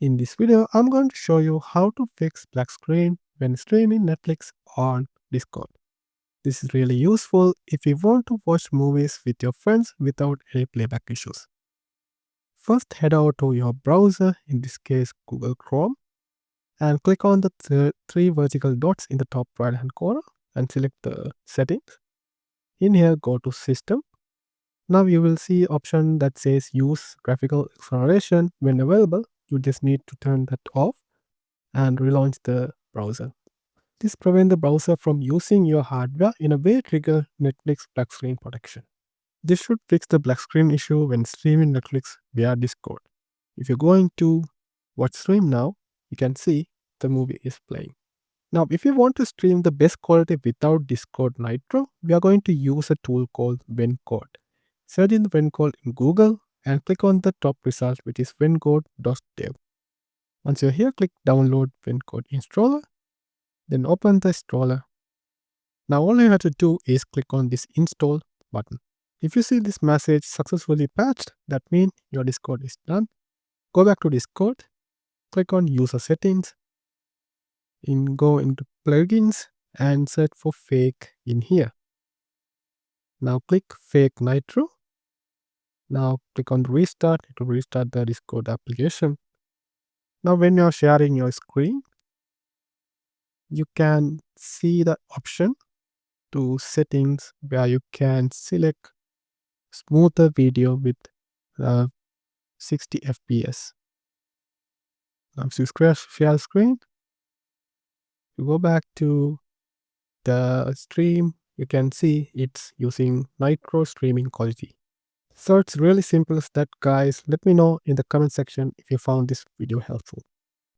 In this video, I'm going to show you how to fix black screen when streaming Netflix on Discord. This is really useful if you want to watch movies with your friends without any playback issues. First, head over to your browser, in this case Google Chrome, and click on the three vertical dots in the top right hand corner and select the settings. In here, go to System. Now you will see option that says Use Graphical Acceleration when available. You just need to turn that off and relaunch the browser. This prevents the browser from using your hardware in a way trigger Netflix black screen protection. This should fix the black screen issue when streaming Netflix via Discord. If you're going to watch stream now, you can see the movie is playing. Now, if you want to stream the best quality without Discord Nitro, we are going to use a tool called Vencord. Search in the Vencord in Google and click on the top result, which is vencord.dev. Once you're here, click download Vencord installer, then open the installer. Now all you have to do is click on this install button. If you see this message successfully patched, that means your Discord is done. Go back to Discord, click on user settings, go into plugins and search for fake in here. Now click FakeNitro. Now click on restart. It will restart the Discord application. Now when you're sharing your screen, you can see the option to settings where you can select smoother video with 60 FPS. Now if you share screen, you go back to the stream, you can see it's using Nitro streaming quality. So it's really simple as that, guys. Let me know in the comment section if you found this video helpful.